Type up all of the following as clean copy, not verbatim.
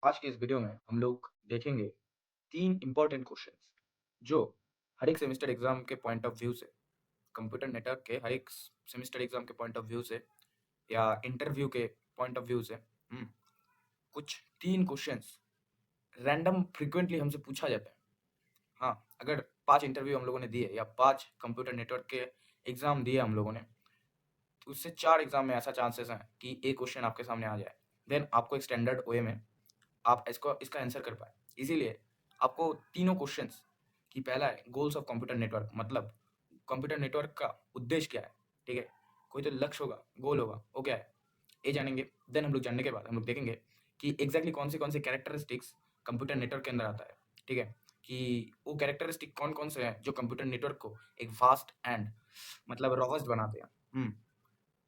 आज के इस वीडियो में हम लोग देखेंगे 3 इम्पोर्टेंट क्वेश्चंस जो हर एक सेमेस्टर एग्जाम के पॉइंट ऑफ व्यू से, कंप्यूटर नेटवर्क के हर एक सेमेस्टर एग्जाम के पॉइंट ऑफ व्यू से या इंटरव्यू के पॉइंट ऑफ व्यू से कुछ 3 क्वेश्चंस रैंडम फ्रीक्वेंटली हमसे पूछा जाता है। हाँ, अगर 5 इंटरव्यू हम लोगों ने दिए या 5 कंप्यूटर नेटवर्क के एग्जाम दिए हम लोगों ने, तो उससे 4 एग्जाम में ऐसा चांसेस हैं कि एक क्वेश्चन आपके सामने आ जाए। देन आपको एक स्टैंडर्ड वे में आप इसका आंसर कर पाए। इसीलिए आपको तीनों क्वेश्चंस कि पहला है गोल्स ऑफ कंप्यूटर नेटवर्क, मतलब कंप्यूटर नेटवर्क का उद्देश्य क्या है, ठीक है? कोई तो लक्ष्य होगा, गोल होगा, वो क्या है? ये जानेंगे। देन हम लोग जानने के बाद हम लोग देखेंगे कि एग्जैक्टली कौन से कैरेक्टरिस्टिक्स कंप्यूटर नेटवर्क के अंदर आता है, ठीक है? कि वो कैरेक्टरिस्टिक कौन-कौन से हैं जो कंप्यूटर नेटवर्क को एक वास्ट एंड मतलब रोबस्ट बनाते हैं।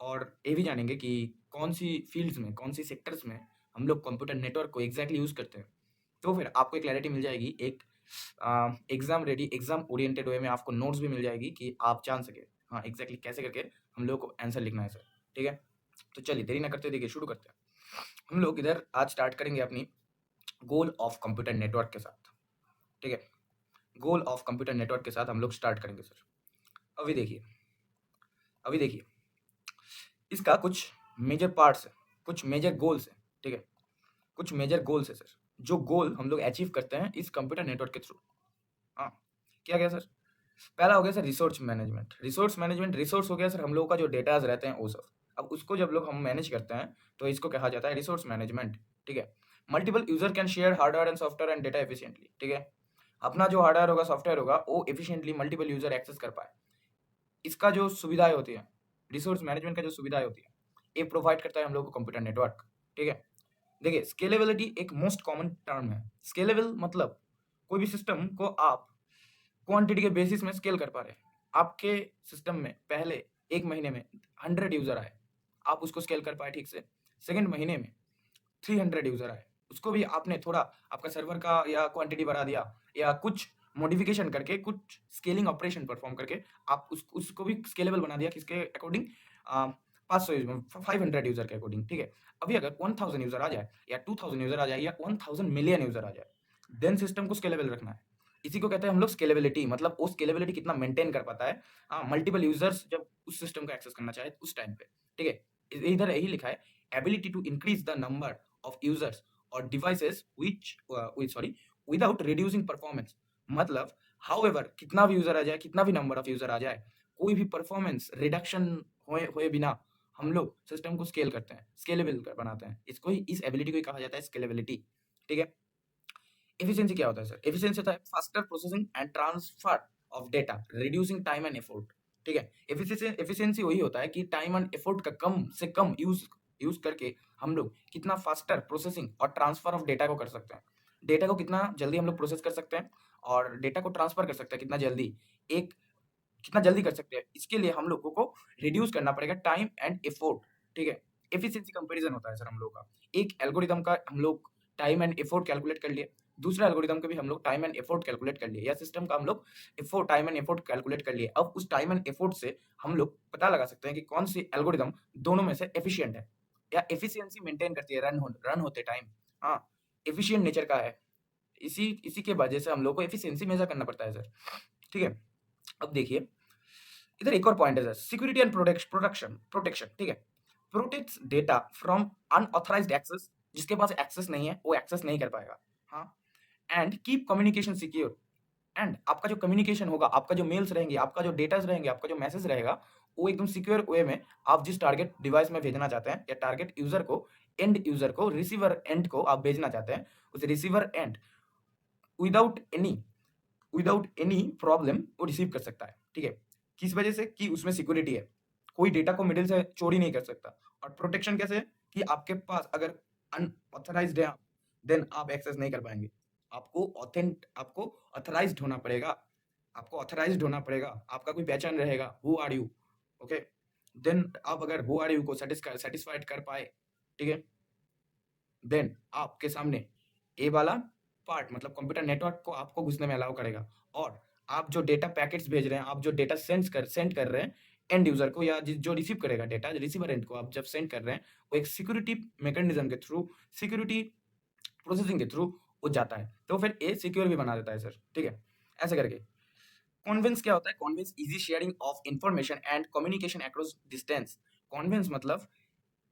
और ये भी जानेंगे कि कौन सी फील्ड्स में, कौन सी सेक्टर्स में हम लोग कंप्यूटर नेटवर्क को एग्जैक्टली यूज़ करते हैं। तो फिर आपको एक क्लैरिटी मिल जाएगी, एक एग्ज़ाम रेडी, एग्ज़ाम ओरिएंटेड वे में आपको नोट्स भी मिल जाएगी कि आप जान सकें, हाँ, एग्जैक्टली कैसे करके हम लोग को आंसर लिखना है सर, ठीक है? तो चलिए देरी ना करते देखिए शुरू करते हैं। हम लोग इधर आज स्टार्ट करेंगे अपनी गोल ऑफ कंप्यूटर नेटवर्क के साथ, ठीक है? गोल ऑफ कंप्यूटर नेटवर्क के साथ हम लोग स्टार्ट करेंगे सर। अभी देखिए अभी देखिए इसका कुछ मेजर पार्ट्स है, कुछ मेजर गोल्स हैं, ठीक है? कुछ मेजर गोल्स है सर, जो गोल हम लोग अचीव करते हैं इस कंप्यूटर नेटवर्क के थ्रू। हाँ, क्या गया सर? पहला हो गया सर रिसोर्स मैनेजमेंट। रिसोर्स हो गया सर हम लोगों का जो डेटाज रहते हैं वो सब। अब उसको जब लोग हम मैनेज करते हैं तो इसको कहा जाता है रिसोर्स मैनेजमेंट, ठीक है? Multiple user can share hardware and software and data efficiently, ठीक है? अपना जो हार्डवेयर होगा, सॉफ्टवेयर होगा, वो एफिशिएंटली मल्टीपल यूजर एक्सेस कर पाए। इसका जो सुविधाएं होती है, रिसोर्स मैनेजमेंट का जो सुविधाएं होती है, ये प्रोवाइड करता है हम लोग को कंप्यूटर नेटवर्क, ठीक है? देखिए स्केलेबिलिटी एक मोस्ट कॉमन टर्म है। स्केलेबल मतलब कोई भी सिस्टम को आप क्वांटिटी के बेसिस में स्केल कर पा रहे हैं। आपके सिस्टम में पहले 1 महीने में 100 यूज़र आए, आप उसको स्केल कर पाए ठीक से। सेकंड महीने में 300 यूज़र आए, उसको भी आपने थोड़ा आपका सर्वर का या क्वांटिटी बढ़ा दिया या कुछ मॉडिफिकेशन करके, कुछ स्केलिंग ऑपरेशन परफॉर्म करके आप उसको भी स्केलेबल बना दिया किसके अकॉर्डिंग, 500 500 यूज़र के अकॉर्डिंग, ठीक है? अभी अगर 1000 यूज़र आ जाए या 2000 यूज़र आ जाए या 1000 मिलियन यूज़र आ जाए, देन सिस्टम को स्केलेबल रखना है। इसी को कहते हैं हम लोग स्केलेबिलिटी, मतलब वो स्केलेबिलिटी कितना मेंटेन कर पाता है, मल्टीपल यूज़र्स जब उस सिस्टम को एक्सेस करना चाहे उस टाइम पे, ठीक है? इधर यही लिखा है, ability to increase the number of users और डिवाइसेस विदाउट रिड्यूसिंग परफॉर्मेंस। मतलब हाउएवर कितना भी यूजर आ जाए, कितना भी नंबर ऑफ यूजर आ जाए, कोई भी परफॉर्मेंस रिडक्शन होए बिना हम लोग सिस्टम को स्केल करते हैं, स्केलेबल बनाते हैं। इसको ही, इस एबिलिटी को ही कहा जाता है स्केलेबिलिटी, ठीक है? एफिशिएंसी क्या होता है सर? एफिशिएंसी होता है faster processing and transfer of data, reducing time and effort, ठीक है? एफिशिएंसी वही होता है कि टाइम एंड एफर्ट का कम से कम यूज़ करके हम लोग कितना फास्टर प्रोसेसिंग और ट्रांसफर ऑफ डेटा को कर सकते हैं। डेटा को कितना जल्दी हम लोग प्रोसेस कर सकते हैं और डेटा को ट्रांसफर कर सकते हैं एक कितना जल्दी कर सकते हैं। इसके लिए हम लोगों को रिड्यूस करना पड़ेगा टाइम एंड एफर्ट, ठीक है? एफिशिएंसी कंपैरिजन होता है सर हम लोग का। एक एल्गोरिदम का हम लोग टाइम एंड एफर्ट कैलकुलेट कर लिए, दूसरा एल्गोरिदम का भी हम लोग टाइम एंड एफर्ट कैलकुलेट कर लिए, या सिस्टम का हम लोग टाइम एंड एफर्ट कैलकुलेट कर लिए। अब उस टाइम एंड एफर्ट से हम लोग पता लगा सकते हैं कि कौन सी एल्गोरिदम दोनों में से एफिशिएंट है या एफिशिएंसी मेंटेन करती है रन होते टाइम। हाँ, एफिशिएंट नेचर का है। इसी इसी के वजह से हम लोग को एफिशिएंसी मेजर करना पड़ता है सर, ठीक है? अब देखिए इधर एक और पॉइंट है सर, सिक्योरिटी एंड प्रोटेक्शन, ठीक है? Protects data from unauthorised access, जिसके पास एक्सेस नहीं है वो एक्सेस नहीं कर पाएगा। हाँ, and keep communication secure. And आपका जो कम्युनिकेशन होगा, आपका जो मेल्स रहेंगे, आपका जो डेटास रहेंगे, आपका जो मैसेज रहेगा, वो एकदम सिक्योर वे में आप जिस टारगेट डिवाइस में भेजना चाहते हैं या टारगेट यूजर को, एंड यूजर को, रिसीवर एंड को आप भेजना चाहते हैं, उस receiver and without any problem वो रिसीव कर सकता है, ठीक है? किस वजह से? कि उसमें सिक्योरिटी है, कोई डेटा को मिडिल से चोरी नहीं कर सकता। और प्रोटेक्शन कैसे? कि आपके पास अगर अनऑथराइज्ड है आप, देन आप एक्सेस नहीं कर पाएंगे। आपको ऑथराइज्ड होना पड़ेगा, आपका कोई पहचान रहेगा, who are you, okay? Then आप अगर हु आर यू को सेटिस्फाइड कर पाए, ठीक है, देन आपके सामने ए वाला पार्ट, मतलब कंप्यूटर नेटवर्क को आपको घुसने में अलाउ करेगा। और आप जो डेटा पैकेट्स भेज रहे हैं, आप जो डेटा सेंड कर रहे हैं एंड यूजर को, या जो रिसीव करेगा डेटा, रिसीवर एंड को आप जब सेंड कर रहे हैं, वो एक सिक्योरिटी मैकेनिज्म के थ्रू, सिक्योरिटी प्रोसेसिंग के थ्रू वो जाता है, तो फिर ए सिक्योर भी बना देता है सर, ठीक है? ऐसे करके। कॉन्वेंस क्या होता है? Convenience easy sharing of information and communication across distance. Convenience मतलब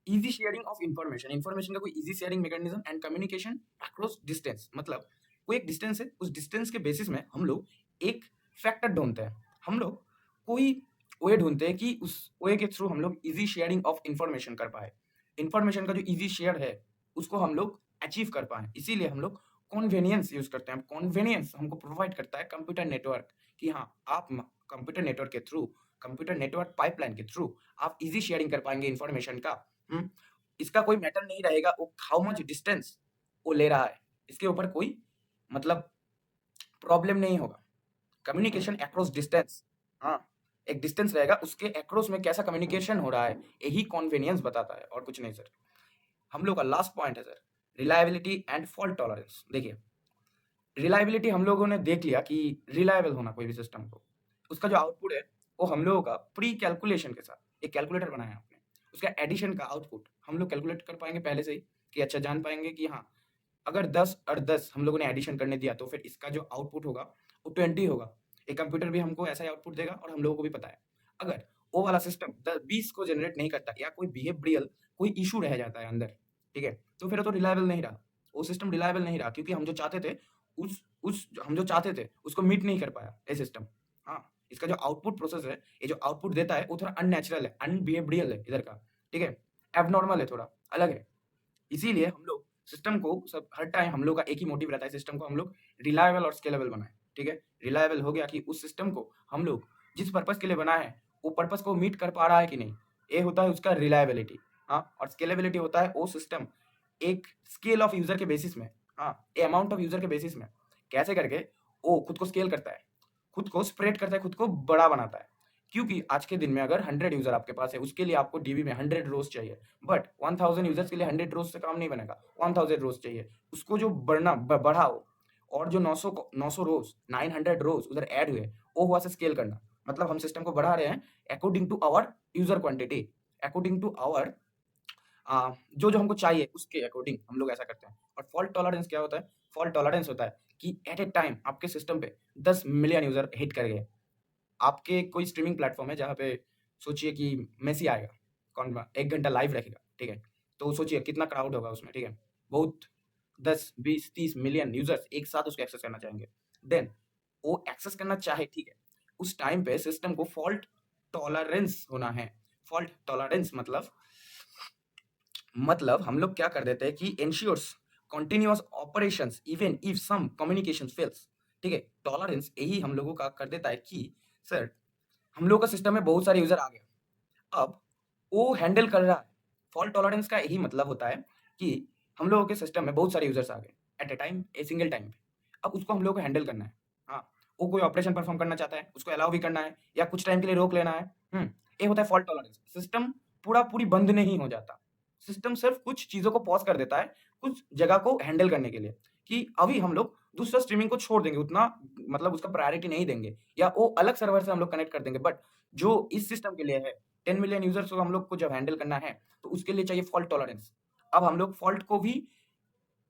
easy sharing of information, information का कोई easy sharing mechanism and communication across distance. मतलब कोई एक डिस्टेंस है, उस डिस्टेंस के बेसिस में हम लोग एक फैक्टर ढूंढते हैं, हम लोग कोई वे ढूंढते हैं कि उस वे के थ्रू हम लोग इजी शेयरिंग ऑफ इंफॉर्मेशन कर पाए। इंफॉर्मेशन का जो इजी शेयर है उसको हम लोग अचीव कर पाए, इसीलिए हम लोग कॉन्वेनियंस यूज करते हैं। कॉन्वेनियंस हमको प्रोवाइड करता है कंप्यूटर नेटवर्क कि हाँ, आप कंप्यूटर नेटवर्क के थ्रू, कंप्यूटर नेटवर्क पाइपलाइन के थ्रू आप इजी शेयरिंग कर पाएंगे इंफॉर्मेशन का। इसका कोई मैटर नहीं रहेगा वो हाउ मच डिस्टेंस वो ले रहा है, इसके ऊपर कोई मतलब प्रॉब्लम नहीं होगा। कम्युनिकेशन अक्रॉस डिस्टेंस, हाँ, एक डिस्टेंस रहेगा उसके अक्रॉस में कैसा कम्युनिकेशन हो रहा है, यही कॉन्वेनियंस बताता है और कुछ नहीं सर। हम लोग का लास्ट पॉइंट है sir, reliability and fault tolerance. देखिए, रिलायबिलिटी हम लोगों ने देख लिया कि रिलायबल होना कोई भी सिस्टम को, उसका जो आउटपुट है वो हम लोगों का प्री कैलकुलेशन के साथ एक कैलकुलेटर बनाया है आपने, उसका एडिशन का आउटपुट हम लोग कैलकुलेट कर पाएंगे पहले से ही, कि अच्छा जान पाएंगे कि हाँ, अगर 10 और 10 हम लोगों ने एडिशन करने दिया तो फिर इसका जो आउटपुट होगा वो 20 होगा। एक कंप्यूटर भी हमको ऐसा ही आउटपुट देगा और हम लोगों को भी पता है। अगर वो वाला सिस्टम 20 को जनरेट नहीं करता या कोई बिहेवियरल कोई इशू रह जाता है अंदर, ठीक है, तो फिर वो तो रिलायबल नहीं रहा, वो सिस्टम रिलायबल नहीं रहा, क्योंकि हम जो चाहते थे उस हम जो चाहते थे उसको मीट नहीं कर पाया ये सिस्टम। हाँ, इसका जो आउटपुट प्रोसेस है, ये जो आउटपुट देता है वो थोड़ा अननेचुरल है, अनबिहेवियरल है इधर का, ठीक है, एबनॉर्मल है, थोड़ा अलग है। इसीलिए हम लोग सिस्टम को सब हर टाइम हम लोग का एक ही मोटिव रहता है, सिस्टम को हम लोग रिलायबल और स्केलेबल बनाए, ठीक है। रिलायबल हो गया कि उस सिस्टम को हम लोग जिस पर्पस के लिए बनाए हैं वो पर्पस को मीट कर पा रहा है कि नहीं, ये होता है उसका रिलायबिलिटी। हाँ, और स्केलेबिलिटी होता है वो सिस्टम एक स्केल ऑफ यूजर के बेसिस में, हाँ, ए अमाउंट ऑफ यूजर के बेसिस में कैसे करके वो खुद को स्केल करता है, खुद को स्प्रेड करता है, खुद को बड़ा बनाता है। क्योंकि आज के दिन में अगर 100 यूजर आपके पास है, उसके लिए आपको डीबी में 100 रोज चाहिए, बट 1000 यूजर्स के लिए 100 रोज से काम नहीं बनेगा, 1000 रोज चाहिए। उसको जो बढ़ाओ, और जो 900 रोज 900 रोज उधर ऐड हुए वो हुआ से स्केल करना। मतलब हम सिस्टम को बढ़ा रहे हैं according to our user quantity, according to our जो जो हमको चाहिए उसके अकॉर्डिंग हम लोग ऐसा करते हैं। और फॉल्ट टॉलरेंस क्या होता है? फॉल्ट टॉलरेंस होता है कि एट ए टाइम आपके सिस्टम पे 10 मिलियन यूजर हिट कर गए। आपके कोई स्ट्रीमिंग प्लेटफॉर्म है जहाँ पे सोचिए कि मेसी आएगा, कौन 1 घंटा लाइव रखेगा, ठीक है? तो सोचिए कितना क्राउड होगा उसमें, ठीक है? बहुत 10, 20, 30 मिलियन यूजर्स एक साथ उसको एक्सेस करना चाहेंगे। देन वो एक्सेस करना चाहे, ठीक है, उस टाइम पे सिस्टम को फॉल्ट टॉलरेंस होना है। फॉल्ट टॉलरेंस मतलब हम लोग क्या कर देते हैं कि ensures continuous operations even if some communication fails, ठीक है? टॉलरेंस यही हम लोगों का कर देता है कि सर, हम लोग का सिस्टम में बहुत सारे यूजर आ गए, अब वो हैंडल कर रहा है। फॉल्ट टॉलरेंस का यही मतलब होता है कि हम लोगों के सिस्टम में बहुत सारे यूजर्स आ गए at a time, a single time पे। अब उसको हम लोग को हैंडल करना है। हाँ, वो कोई ऑपरेशन परफॉर्म करना चाहता है, उसको अलाउ भी करना है या कुछ टाइम के लिए रोक लेना है। ये होता है फॉल्ट टॉलरेंस। सिस्टम पूरी बंद नहीं हो जाता, सिस्टम सिर्फ कुछ चीजों को पॉज कर देता है, कुछ जगह को हैंडल करने के लिए, कि अभी हम लोग दूसरा स्ट्रीमिंग को छोड़ देंगे, उतना मतलब उसका प्रायोरिटी नहीं देंगे, या वो अलग सर्वर से हम लोग कनेक्ट कर देंगे। बट जो इस सिस्टम के लिए है, 10 मिलियन यूजर्स को हम लोग को जब हैंडल करना है तो उसके लिए चाहिए फॉल्ट टॉलरेंस। अब हम लोग फॉल्ट को भी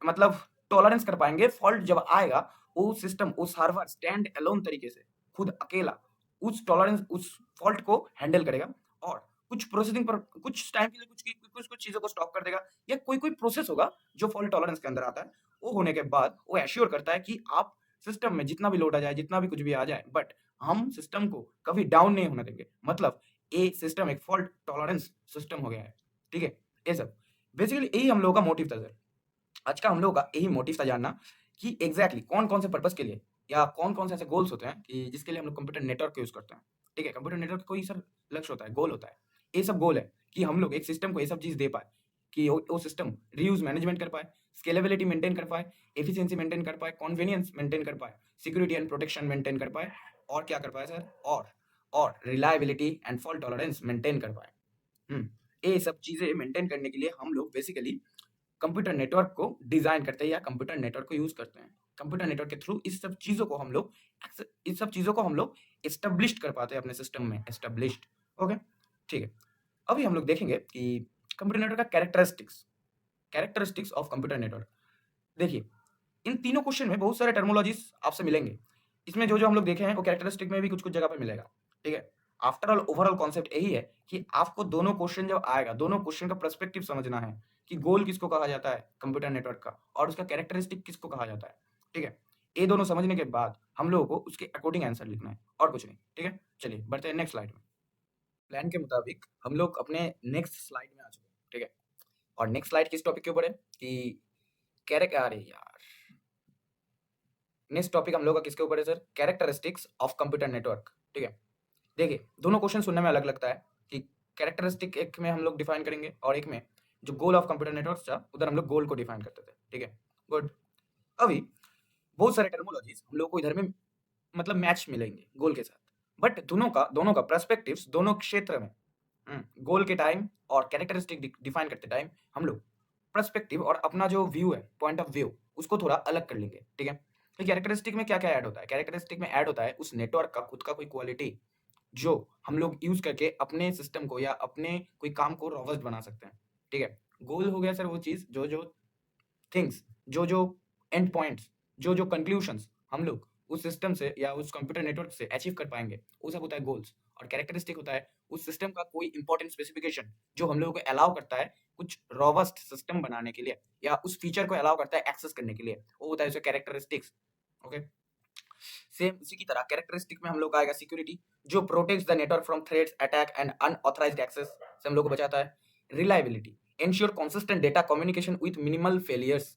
मतलब टॉलरेंस कर पाएंगे। फॉल्ट जब आएगा वो सिस्टम, वो सर्वर स्टैंड अलोन तरीके से खुद अकेला उस फॉल्ट को हैंडल करेगा, और कुछ प्रोसेसिंग पर कुछ टाइम के लिए कुछ चीजों को स्टॉप कर देगा, या कोई प्रोसेस होगा जो फॉल्ट टॉलरेंस के अंदर आता है। वो होने के बाद वो एश्योर करता है कि आप सिस्टम में जितना भी लोड आ जाए, जितना भी कुछ भी आ जाए, बट हम सिस्टम को कभी डाउन नहीं होने देंगे। मतलब ये सिस्टम एक फॉल्ट टॉलरेंस सिस्टम हो गया है, ठीक है? ये सब बेसिकली यही हम लोगों का मोटिव था सर। आज का हम लोगों का यही मोटिव था जानना कि एग्जैक्टली कौन-कौन से पर्पस के लिए या कौन-कौन से ऐसे गोल्स होते हैं कि जिसके लिए हम लोग कंप्यूटर नेटवर्क का यूज़ करते हैं। ठीक है? कंप्यूटर नेटवर्क का कोई सर लक्ष्य होता है, गोल होता है। ये सब गोल है कि हम लोग एक सिस्टम को ये सब चीज़ दे पाएँ कि वो सिस्टम रीयूज़ मैनेजमेंट कर पाए, स्केलेबिलिटी मेंटेन कर पाए, एफिशिएंसी मेंटेन कर पाए, कन्वीनियंस मेंटेन कर पाए, सिक्योरिटी एंड प्रोटेक्शन मेंटेन कर पाए, और क्या कर पाए सर? और reliability and fault tolerance maintain कर पाए। हुँ, ये सब चीज़ें मेंटेन करने के लिए हम लोग बेसिकली कंप्यूटर नेटवर्क को डिजाइन करते हैं या कंप्यूटर नेटवर्क को यूज करते हैं। कंप्यूटर नेटवर्क के थ्रू इस सब चीजों को हम लोग एस्टेब्लिश्ड कर पाते हैं अपने सिस्टम में, एस्टेब्लिश्ड। ओके, ठीक है। अभी हम लोग देखेंगे कि कंप्यूटर नेटवर्क का कैरेक्टरिस्टिक्स ऑफ कंप्यूटर नेटवर्क। देखिए, इन तीनों क्वेश्चन में बहुत सारे टर्मिनोलॉजीज़ आपसे मिलेंगे। इसमें जो-जो हम लोग देखे हैं वो कैरेक्टरिस्टिक में भी कुछ-कुछ जगह पे मिलेगा, ठीक है? आफ्टर ऑल ओवरऑल कॉन्सेप्ट यही है कि आपको दोनों क्वेश्चन जब आएगा, दोनों क्वेश्चन का पर्सपेक्टिव समझना है कि गोल किसको कहा जाता है कंप्यूटर नेटवर्क का और उसका कैरेक्टरिस्टिक किसको कहा जाता है, ठीक है? ये दोनों समझने के बाद हम लोगों को उसके अकॉर्डिंग आंसर लिखना है और कुछ नहीं, ठीक है? चलिए बढ़ते हैं नेक्स्ट स्लाइड में। प्लान के मुताबिक हम लोग अपने नेक्स्ट स्लाइड में आ चुके हैं, ठीक है? और नेक्स्ट स्लाइड किस टॉपिक के ऊपर है कि अरे यार! नेक्स्ट टॉपिक हम लोग का किसके ऊपर है sir? Characteristics of computer network, ठीक है? देखिए, दोनों क्वेश्चन सुनने में अलग लगता है कि कैरेक्टरिस्टिक एक में हम लोग डिफाइन करेंगे और एक में जो गोल ऑफ कंप्यूटर नेटवर्क था, उधर हम लोग गोल को डिफाइन करते थे, ठीक है? गुड। अभी बहुत सारे टर्मिनोलॉजीज़ हम लोग को इधर में मतलब मैच मिलेंगे गोल के साथ। बट दोनों का पर्सपेक्टिव्स दोनों क्षेत्र में गोल के टाइम और कैरेक्टरिस्टिक डिफाइन करते टाइम हम लोग पर्सपेक्टिव और अपना जो व्यू है, पॉइंट ऑफ व्यू उसको थोड़ा अलग कर लेंगे, ठीक है? तो कैरेक्टरिस्टिक में क्या-क्या ऐड होता है? कैरेक्टरिस्टिक में ऐड होता है उस नेटवर्क का खुद का कोई क्वालिटी जो हम लोग यूज़ करके अपने सिस्टम को या अपने कोई काम को रोबस्ट बना सकते हैं, ठीक है? गोल हो गया सर वो चीज़ जो-जो थिंग्स, जो-जो एंड पॉइंट्स, जो-जो कंक्लूजन्स हम लोग उस सिस्टम से या उस कंप्यूटर नेटवर्क से अचीव कर पाएँगे, वो सब होता है गोल्स। और कैरेक्टरिस्टिक होता है उस सिस्टम का कोई इंपॉर्टेंट स्पेसिफिकेशन जो हम लोगों को अलाउ करता है कुछ रोबस्ट सिस्टम बनाने के लिए या उस फीचर को अलाउ करता है एक्सेस करने के लिए, वो होता है उसका कैरेक्टरिस्टिक्स, ओके? सेम उसी की तरह कैरेक्टरिस्टिक में हम लोग का आएगा सिक्योरिटी जो protects the network from threats, attack and unauthorized access से हम लोग को बचाता है। Reliability ensure consistent data communication with minimal failures,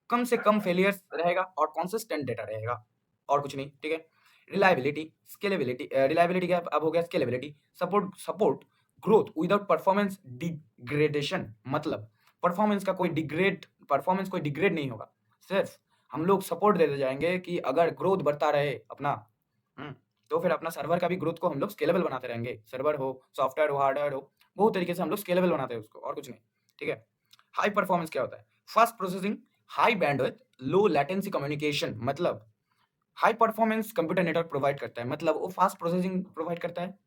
कम से कम फेलियर्स रहेगा और कंसिस्टेंट डेटा रहेगा और कुछ नहीं, ठीक है? रिलायबिलिटी, स्केलेबिलिटी रिलायबिलिटी क्या अब हो गया scalability, support growth without performance degradation मतलब परफॉर्मेंस कोई डिग्रेड नहीं होगा। सिर्फ हम लोग सपोर्ट देते जाएँगे कि अगर ग्रोथ बढ़ता रहे अपना हुँ, तो फिर अपना सर्वर का भी ग्रोथ को हम लोग स्केलेबल बनाते रहेंगे। सर्वर हो, सॉफ्टवेयर हो, हार्डवेयर हो, बहुत तरीके से हम लोग स्केलेबल बनाते हैं उसको और कुछ नहीं, ठीक है? हाई परफॉर्मेंस क्या होता है? Fast processing, high bandwidth, low latency communication मतलब high performance computer network provide करता है मतलब वो फास्ट प्रोसेसिंग प्रोवाइड करता है।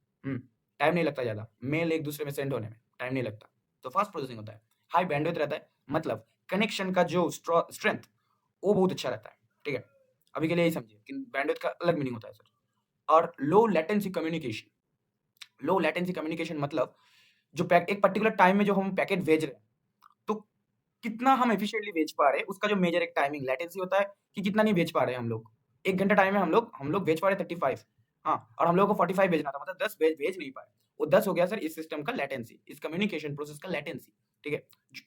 टाइम नहीं लगता ज़्यादा, मेल एक दूसरे में सेंड होने में टाइम नहीं लगता, तो फास्ट प्रोसेसिंग होता है। हाई बैंडविड्थ रहता है मतलब कनेक्शन का जो स्ट्रेंथ वो बहुत अच्छा रहता है, ठीक है? अभी के लिए यही समझिए कि बैंडविड्थ का अलग मीनिंग होता है सर। और लो लेटेंसी कम्युनिकेशन मतलब जो पैक एक पर्टिकुलर टाइम में जो हम पैकेट भेज रहे हैं, तो कितना हम एफिशिएंटली भेज पा रहे हैं, उसका जो मेजर एक टाइमिंग लेटेंसी होता है कि कितना नहीं भेज पा रहे हैं हम लोग। 1 घंटा टाइम है हम लोग भेज पा रहे हैं 35 हाँ, और हम लोगों को 45 भेजना था मतलब 10 भेज नहीं पाए। वो 10 हो गया सर इस सिस्टम का लेटेंसी, इस कम्युनिकेशन प्रोसेस का लेटेंसी, ठीक है?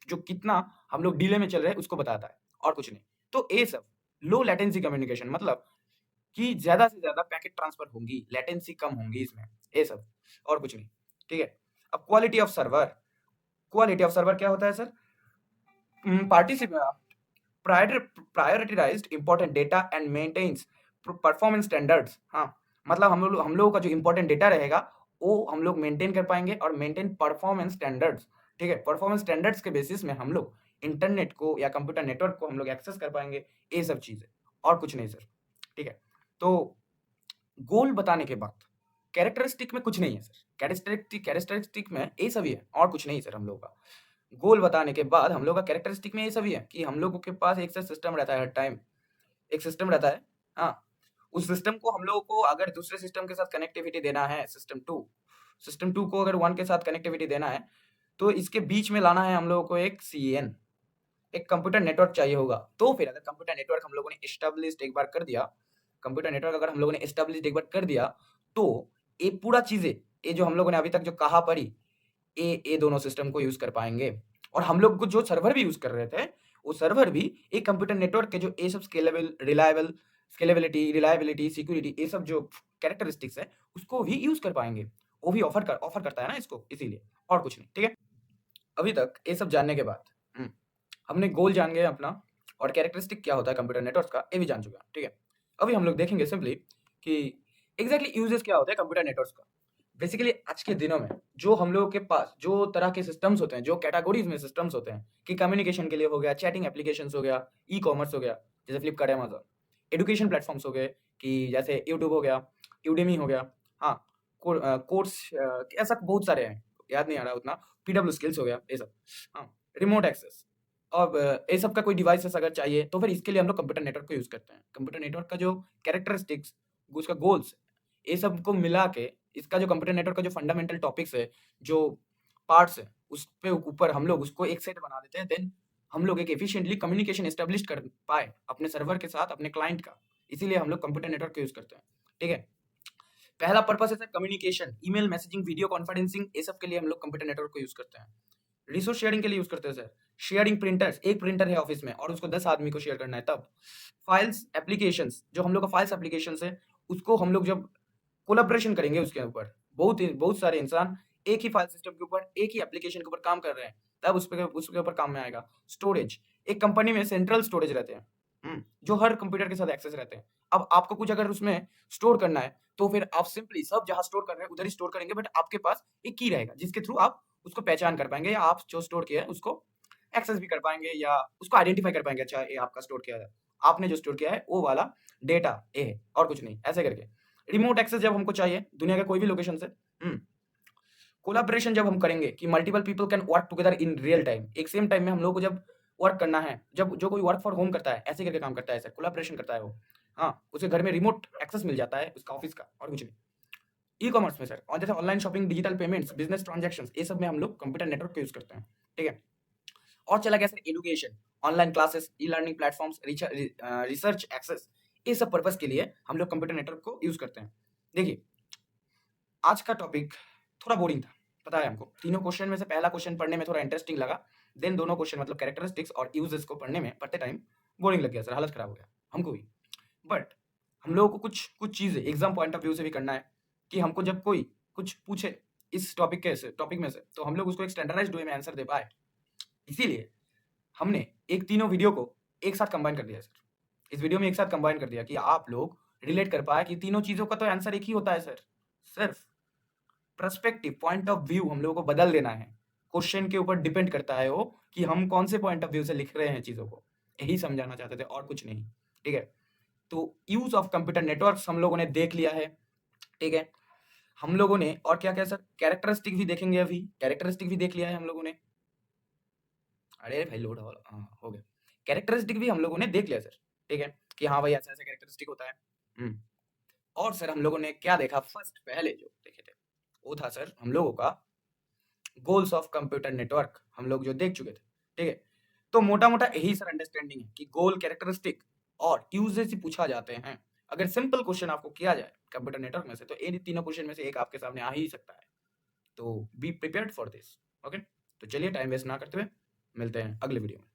जो कितना हम लोग डिले में चल रहे हैं उसको बताता है और कुछ नहीं। तो ये सब लो लेटेंसी कम्युनिकेशन मतलब कि ज़्यादा से ज़्यादा पैकेट ट्रांसफर होंगी, लेटेंसी कम होंगी इसमें, ये सब और कुछ नहीं, ठीक है? अब क्वालिटी ऑफ सर्वर क्या होता है सर? पार्टिसिप prioritized important data and maintains performance standards हाँ, मतलब हम लोगों का जो इंपॉर्टेंट डेटा रहेगा वो हम लोग मेंटेन कर पाएंगे और मेंटेन परफॉर्मेंस स्टैंडर्ड्स, ठीक है? परफॉर्मेंस स्टैंडर्ड्स के बेसिस में हम लोग इंटरनेट को या कंप्यूटर नेटवर्क को हम लोग एक्सेस कर पाएंगे, ये सब चीज़ें और कुछ नहीं सर, ठीक है? तो गोल बताने के बाद कैरेक्टरिस्टिक में कुछ नहीं है सर, कैरेक्टरिस्टिक में ये सभी है और कुछ नहीं सर हम लोगों का। गोल बताने के बाद हम लोग का कैरेक्टरिस्टिक में ये सभी है कि हम लोगों के पास एक से सिस्टम रहता है हर टाइम, एक सिस्टम रहता है, हाँ, उस सिस्टम को हम लोगों को अगर दूसरे सिस्टम के साथ कनेक्टिविटी देना है सिस्टम 2 को अगर 1 के साथ कनेक्टिविटी देना है, तो इसके बीच में लाना है हम लोगों को एक सीएन, एक कंप्यूटर नेटवर्क चाहिए होगा। तो फिर अगर कंप्यूटर नेटवर्क हम लोगों ने एस्टेब्लिश्ड एक बार कर दिया, कंप्यूटर नेटवर्क अगर हम लोगों ने एस्टेब्लिश्ड एक बार कर दिया, तो ये पूरा चीज़ें, ये जो हम लोगों ने अभी तक जो कहा पढ़ी, ये दोनों सिस्टम को यूज़ कर पाएँगे। और हम लोग को जो सर्वर भी यूज़ कर रहे थे, वो सर्वर भी एक कंप्यूटर नेटवर्क के जो ये सब स्केलेबिलिटी, रिलायबिलिटी, सिक्योरिटी ये सब जो कैरेक्टरिस्टिक्स है, उसको भी यूज़ कर पाएँगे। वो भी ऑफ़र करता है ना इसको, इसीलिए और कुछ नहीं, ठीक है? अभी तक ये सब जानने के बाद हमने गोल जान गए अपना और कैरेक्टरिस्टिक क्या होता है कंप्यूटर नेटवर्क्स का, ये भी जान चुके हैं, ठीक है? अभी हम लोग देखेंगे सिंपली कि एग्ज़ैक्टली यूजेस क्या होता है कंप्यूटर नेटवर्क्स का। बेसिकली आज के दिनों में जो हम लोगों के पास जो तरह के सिस्टम्स होते हैं, जो कैटेगरीज़ में सिस्टम्स होते हैं कि कम्युनिकेशन के लिए हो गया, चैटिंग एप्लीकेशंस हो गया, ई-कॉमर्स हो गया, जैसे फ्लिपकार्ट, अमेज़न, एजुकेशन प्लेटफ़ॉर्म्स हो गए कि जैसे यूट्यूब हो गया, यूडेमी हो गया, हाँ, कोर्स ऐसा बहुत सारे हैं, याद नहीं आ रहा उतना, पीडब्ल्यू स्किल्स हो गया, ये सब। हाँ, रिमोट एक्सेस अब ये सब का कोई डिवाइसेस अगर चाहिए तो फिर इसके लिए हम लोग कंप्यूटर नेटवर्क को यूज़ करते हैं। कंप्यूटर नेटवर्क का जो कैरेक्टरिस्टिक्स, उसका गोल्स, ये सब को मिला के इसका जो कंप्यूटर नेटवर्क का जो फंडामेंटल टॉपिक्स है, जो पार्ट्स है, उस पे ऊपर हम लोग उसको एक सेट बना देते हैं। देन हम लोग एक एफिशिएंटली कम्युनिकेशन एस्टेब्लिश कर पाए अपने सर्वर के साथ, अपने क्लाइंट का। इसीलिए हम लोग कंप्यूटर नेटवर्क का यूज़ करते हैं। ठीक है? पहला पर्पस है sir communication, email, messaging, video conferencing, ये सब के लिए हम लोग कंप्यूटर नेटवर्क को यूज़ करते हैं। रिसोर्स शेयरिंग के लिए यूज़ करते हैं सर। शेयरिंग प्रिंटर्स, एक प्रिंटर है ऑफिस में और उसको 10 आदमी को शेयर करना है तब। फाइल्स, एप्लीकेशंस, जो हम लोग का फाइल्स एप्लीकेशंस है, उसको हम लोग जब कोलैबोरेशन करेंगे उसके ऊपर, बहुत सारे इंसान एक ही फाइल सिस्टम के ऊपर, एक ही एप्लीकेशन के ऊपर काम कर रहे हैं, तब उसके ऊपर काम में आएगा। स्टोरेज, एक कंपनी में सेंट्रल स्टोरेज रहते हैं, जो हर कंप्यूटर के साथ एक्सेस रहते हैं। अब आपको कुछ अगर उसमें स्टोर करना है, तो फिर आप सिंपली सब जहाँ स्टोर कर रहे हैं, उधर ही स्टोर करेंगे, बट आपके पास एक की रहेगा, जिसके थ्रू आप उसको पहचान कर पाएँगे या आप जो स्टोर किया है, उसको एक्सेस भी कर पाएँगे या उसको आइडेंटिफ़ाई कर पाएँगे, अच्छा ये आपका स्टोर किया है। आपने जो स्टोर किया है, वो वाला डेटा ये है और कुछ नहीं, ऐसे करके। रिमोट एक्सेस जब हमको चाहिए, दुनिया के कोई भी लोकेशन से, कोलैबोरेशन जब हम करेंगे कि multiple people can work together in real time, एक सेम टाइम में हम लोगों को जब वर्क करना है, जब जो कोई वर्क फॉर होम करता है, ऐसे करके काम करता है सर, कोलैबोरेशन करता है वो। हाँ, उसे घर में रिमोट एक्सेस मिल जाता है उसका ऑफिस का और कुछ नहीं। ई-कॉमर्स में सर, और जैसे online shopping, digital payments, business transactions, ये सब में हम लोग कंप्यूटर नेटवर्क का यूज़ करते हैं। ठीक है? और चला गया sir education, online classes, e-learning platforms, research access, ये सब पर्पज़ के लिए हम लोग कंप्यूटर नेटवर्क को यूज़ करते हैं। देखिए, आज का टॉपिक थोड़ा बोरिंग था, पता है हमको। तीनों क्वेश्चन में से पहला क्वेश्चन पढ़ने में थोड़ा इंटरेस्टिंग लगा, देन दोनों क्वेश्चन मतलब कैरेक्टरिस्टिक्स और यूजेस को पढ़ते टाइम बोरिंग लग गया सर, हालत खराब हो गया, हमको भी। बट हम लोगों को कुछ कुछ चीज़ें एग्ज़ाम पॉइंट ऑफ व्यू से भी करना है कि हमको जब कोई कुछ पूछे इस टॉपिक में से, तो हम लोग उसको एक स्टैंडर्डाइज़्ड वे में आंसर दे पाएँ। इसीलिए हमने एक तीनों वीडियो को एक साथ कंबाइन कर दिया है सर। इस वीडियो में एक साथ कंबाइन कर दिया कि आप लोग रिलेट कर पाएँ कि तीनों चीज़ों का तो आंसर एक ही होता है सर। सिर्फ पर्सपेक्टिव, पॉइंट ऑफ व्यू हम लोगों को बदल देना है। क्वेश्चन के ऊपर डिपेंड करता है वो कि हम कौन से पॉइंट ऑफ व्यू से लिख रहे हैं चीज़ों को। यही समझाना चाहते थे और कुछ नहीं। ठीक है? तो यूज़ ऑफ कंप्यूटर नेटवर्क्स हम लोगों ने देख लिया है। ठीक है? हम लोगों ने और क्या-क्या सर कैरेक्टरिस्टिक भी देखेंगे अभी। कैरेक्टरिस्टिक भी देख लिया है हम लोगों ने। अरे भाई लोड हो हो गया। कैरेक्टरिस्टिक भी हम लोगों ने देख लिया सर। ठीक है? कि हाँ भाई ऐसा-ऐसा कैरेक्टरिस्टिक होता है। हुँ। और सर हम लोगों ने क्या देखा फर्स्ट पहले जो देखे थे, वो था सर हम लोगों का गोल्स ऑफ कंप्यूटर नेटवर्क हम लोग जो देख चुके थे। ठीक है? तो मोटा-मोटा यही सर अंडरस्टैंडिंग है कि गोल, कैरेक्टरिस्टिक और यूजेज ही पूछा जाते हैं। अगर सिंपल क्वेश्चन आपको किया जाए कंप्यूटर नेटवर्क में से, तो इन तीनों क्वेश्चन में से एक आपके सामने आ ही सकता है। तो be prepared for this. Okay? तो चलिए टाइम वेस्ट ना करते हुए मिलते हैं अगले वीडियो में।